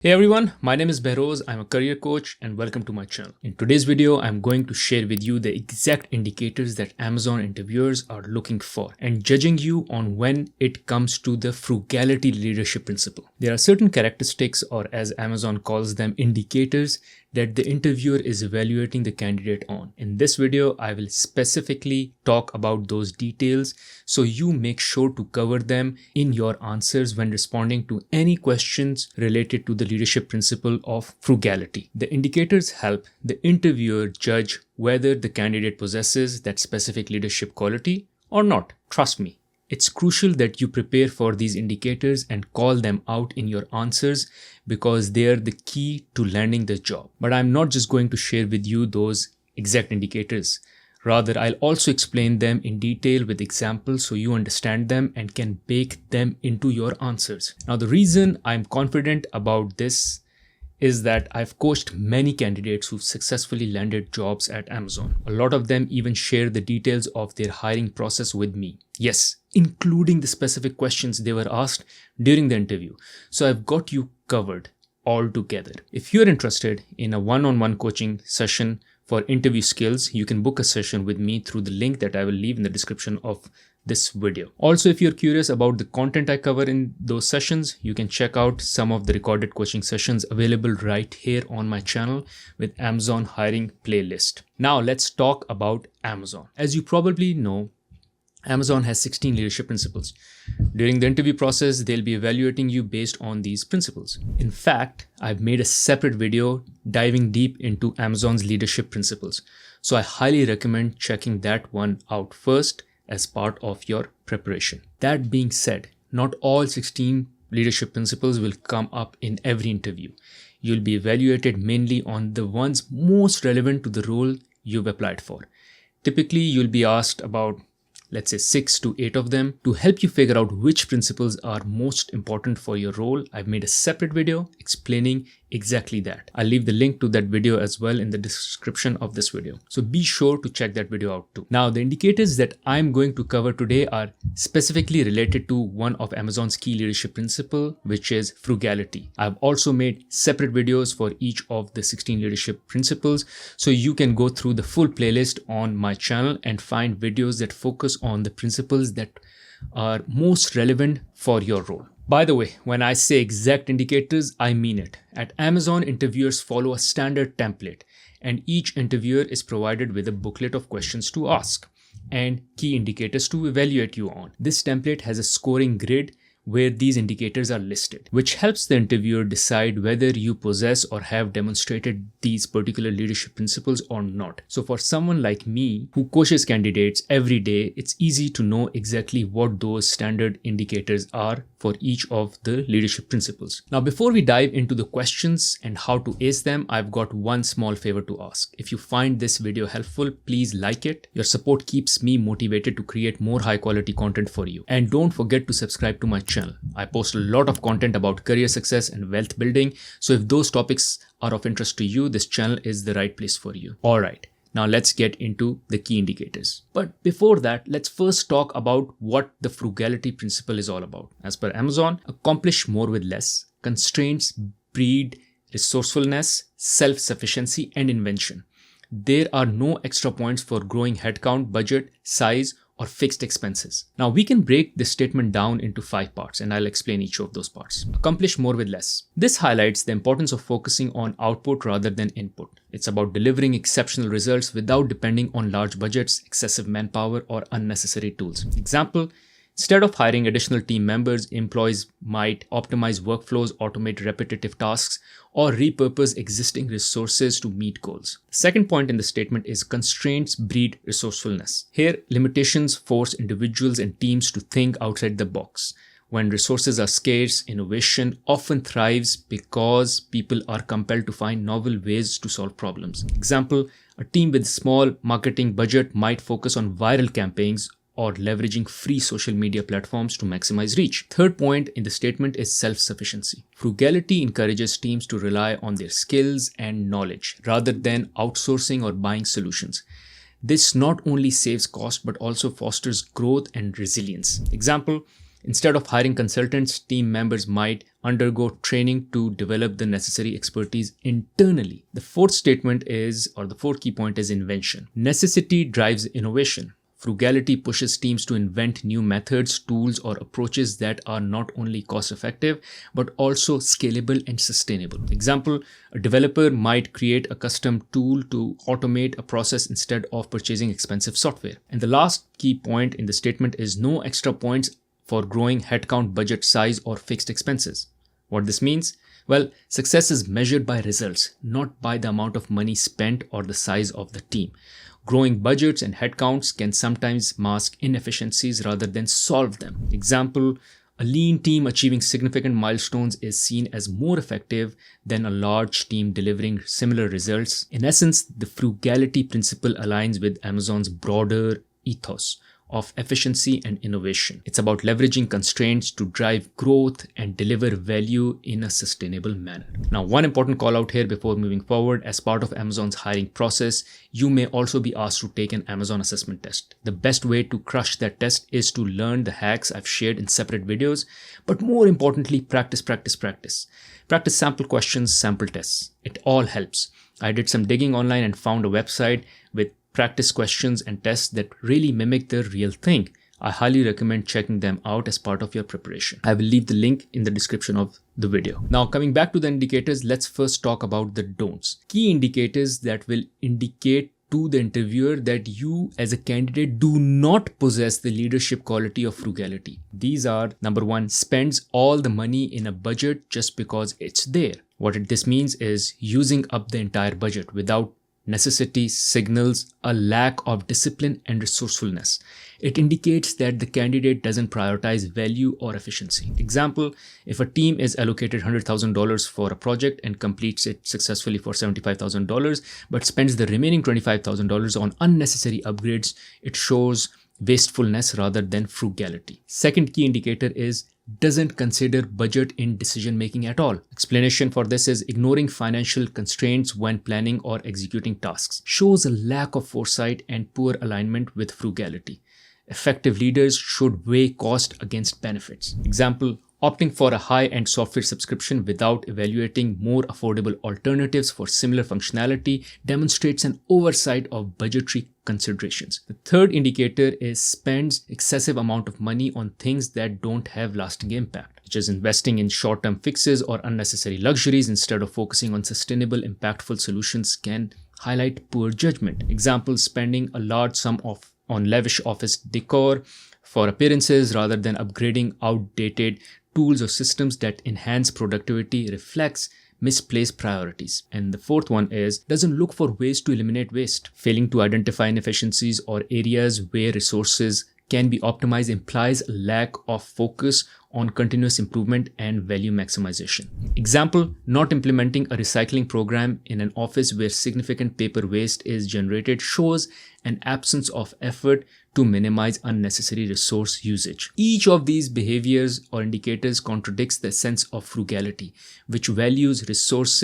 Hey everyone, my name is Bahroz. I'm a career coach and welcome to my channel. In today's video, I'm going to share with you the exact indicators that Amazon interviewers are looking for and judging you on when it comes to the frugality leadership principle. There are certain characteristics, or as Amazon calls them, indicators that the interviewer is evaluating the candidate on. In this video, I will specifically talk about those details so you make sure to cover them in your answers when responding to any questions related to the leadership principle of frugality. The indicators help the interviewer judge whether the candidate possesses that specific leadership quality or not. Trust me. It's crucial that you prepare for these indicators and call them out in your answers because they are the key to landing the job. But I'm not just going to share with you those exact indicators. Rather, I'll also explain them in detail with examples so you understand them and can bake them into your answers. Now, the reason I'm confident about this is that I've coached many candidates who've successfully landed jobs at Amazon. A lot of them even share the details of their hiring process with me. Yes, including the specific questions they were asked during the interview. So I've got you covered all together. If you're interested in a one-on-one coaching session for interview skills, you can book a session with me through the link that I will leave in the description of this video. Also, if you're curious about the content I cover in those sessions, you can check out some of the recorded coaching sessions available right here on my channel with Amazon hiring playlist. Now let's talk about Amazon. As you probably know, Amazon has 16 leadership principles. During the interview process, they'll be evaluating you based on these principles. In fact, I've made a separate video diving deep into Amazon's leadership principles. So I highly recommend checking that one out first as part of your preparation. That being said, not all 16 leadership principles will come up in every interview. You'll be evaluated mainly on the ones most relevant to the role you've applied for. Typically, you'll be asked about, let's say, 6 to 8 of them. To help you figure out which principles are most important for your role, I've made a separate video explaining exactly that. I'll leave the link to that video as well in the description of this video. So be sure to check that video out too. Now, the indicators that I'm going to cover today are specifically related to one of Amazon's key leadership principle, which is frugality. I've also made separate videos for each of the 16 leadership principles, so you can go through the full playlist on my channel and find videos that focus on the principles that are most relevant for your role. By the way, when I say exact indicators, I mean it. At Amazon, interviewers follow a standard template, and each interviewer is provided with a booklet of questions to ask and key indicators to evaluate you on. This template has a scoring grid where these indicators are listed, which helps the interviewer decide whether you possess or have demonstrated these particular leadership principles or not. So for someone like me who coaches candidates every day, it's easy to know exactly what those standard indicators are for each of the leadership principles. Now, before we dive into the questions and how to ace them, I've got one small favor to ask. If you find this video helpful, please like it. Your support keeps me motivated to create more high quality content for you. And don't forget to subscribe to my channel. I post a lot of content about career success and wealth building. So if those topics are of interest to you, this channel is the right place for you. All right. Now let's get into the key indicators. But before that, let's first talk about what the frugality principle is all about. As per Amazon, accomplish more with less. Constraints breed resourcefulness, self-sufficiency, and invention. There are no extra points for growing headcount, budget, size, or fixed expenses. Now we can break this statement down into 5 parts, and I'll explain each of those parts. Accomplish more with less. This highlights the importance of focusing on output rather than input. It's about delivering exceptional results without depending on large budgets, excessive manpower, or unnecessary tools. Example, instead of hiring additional team members, employees might optimize workflows, automate repetitive tasks, or repurpose existing resources to meet goals. The second point in the statement is constraints breed resourcefulness. Here, limitations force individuals and teams to think outside the box. When resources are scarce, innovation often thrives because people are compelled to find novel ways to solve problems. Example, a team with small marketing budget might focus on viral campaigns or leveraging free social media platforms to maximize reach. Third point in the statement is self-sufficiency. Frugality encourages teams to rely on their skills and knowledge rather than outsourcing or buying solutions. This not only saves cost but also fosters growth and resilience. Example, Instead of hiring consultants, team members might undergo training to develop the necessary expertise internally. The fourth key point is invention. Necessity drives innovation. Frugality pushes teams to invent new methods, tools, or approaches that are not only cost effective, but also scalable and sustainable. Example, a developer might create a custom tool to automate a process instead of purchasing expensive software. And the last key point in the statement is no extra points for growing headcount, budget size, or fixed expenses. What this means? Well, success is measured by results, not by the amount of money spent or the size of the team. Growing budgets and headcounts can sometimes mask inefficiencies rather than solve them. Example, a lean team achieving significant milestones is seen as more effective than a large team delivering similar results. In essence, the frugality principle aligns with Amazon's broader ethos of efficiency and innovation. It's about leveraging constraints to drive growth and deliver value in a sustainable manner. Now, one important call out here before moving forward: as part of Amazon's hiring process, you may also be asked to take an Amazon assessment test. The best way to crush that test is to learn the hacks I've shared in separate videos, but more importantly, practice. Practice sample questions, sample tests. It all helps. I did some digging online and found a website with practice questions and tests that really mimic the real thing. I highly recommend checking them out as part of your preparation. I will leave the link in the description of the video. Now, coming back to the indicators, let's first talk about the don'ts. Key indicators that will indicate to the interviewer that you as a candidate do not possess the leadership quality of frugality. These are: number one, spends all the money in a budget just because it's there. What this means is using up the entire budget without necessity signals a lack of discipline and resourcefulness. It indicates that the candidate doesn't prioritize value or efficiency. Example, if a team is allocated $100,000 for a project and completes it successfully for $75,000, but spends the remaining $25,000 on unnecessary upgrades, it shows wastefulness rather than frugality. Second key indicator is doesn't consider budget in decision making at all. Explanation for this is ignoring financial constraints when planning or executing tasks. Shows a lack of foresight and poor alignment with frugality. Effective leaders should weigh cost against benefits. Example, opting for a high-end software subscription without evaluating more affordable alternatives for similar functionality demonstrates an oversight of budgetary considerations. The third indicator is spends excessive amount of money on things that don't have lasting impact, which is investing in short-term fixes or unnecessary luxuries instead of focusing on sustainable, impactful solutions can highlight poor judgment. Example, spending a large sum on lavish office decor for appearances rather than upgrading outdated tools or systems that enhance productivity reflects misplaced priorities. And the fourth one is doesn't look for ways to eliminate waste. Failing to identify inefficiencies or areas where resources can be optimized implies a lack of focus on continuous improvement and value maximization. Example, not implementing a recycling program in an office where significant paper waste is generated shows an absence of effort to minimize unnecessary resource usage. Each of these behaviors or indicators contradicts the sense of frugality, which values resource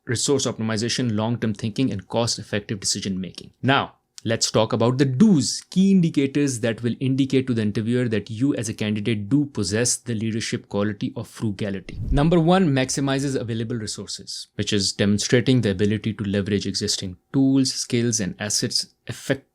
optimization, long-term thinking, and cost-effective decision-making. Now, let's talk about the do's, key indicators that will indicate to the interviewer that you as a candidate do possess the leadership quality of frugality. Number one, maximizes available resources, which is demonstrating the ability to leverage existing tools, skills, and assets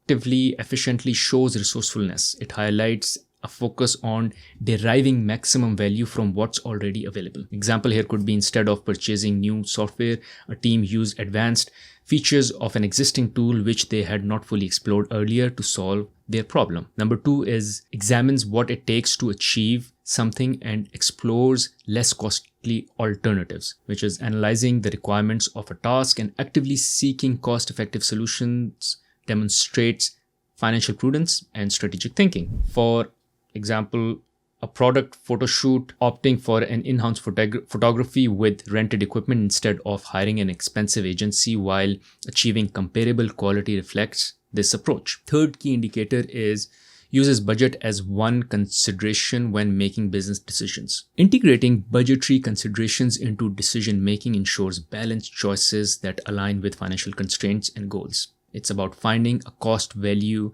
efficiently shows resourcefulness. It highlights a focus on deriving maximum value from what's already available. Example here could be instead of purchasing new software, a team used advanced features of an existing tool which they had not fully explored earlier to solve their problem. Number two is examines what it takes to achieve something and explores less costly alternatives, which is analyzing the requirements of a task and actively seeking cost-effective solutions demonstrates financial prudence and strategic thinking. For example, a product photo shoot, opting for an in-house photography with rented equipment instead of hiring an expensive agency while achieving comparable quality reflects this approach. Third key indicator is uses budget as one consideration when making business decisions. Integrating budgetary considerations into decision-making ensures balanced choices that align with financial constraints and goals. It's about finding a cost-value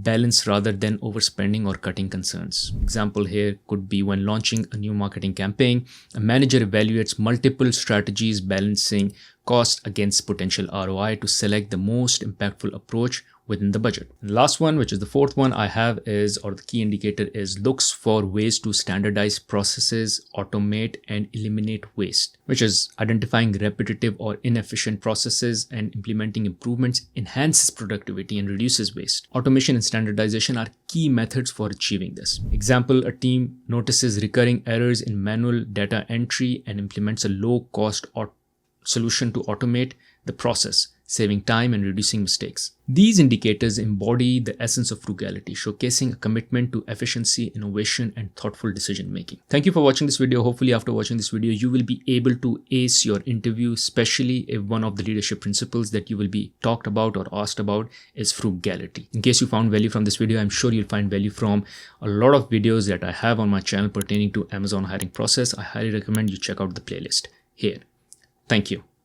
balance rather than overspending or cutting concerns. Example here could be when launching a new marketing campaign, a manager evaluates multiple strategies balancing cost against potential ROI to select the most impactful approach within the budget. And last one, which is the fourth one I have is, or the key indicator is, looks for ways to standardize processes, automate and eliminate waste, which is identifying repetitive or inefficient processes and implementing improvements enhances productivity and reduces waste. Automation and standardization are key methods for achieving this. Example, a team notices recurring errors in manual data entry and implements a low-cost solution to automate the process, saving time and reducing mistakes. These indicators embody the essence of frugality, showcasing a commitment to efficiency, innovation, and thoughtful decision making. Thank you for watching this video. Hopefully after watching this video, you will be able to ace your interview, especially if one of the leadership principles that you will be talked about or asked about is frugality. In case you found value from this video, I'm sure you'll find value from a lot of videos that I have on my channel pertaining to Amazon hiring process. I highly recommend you check out the playlist here. Thank you.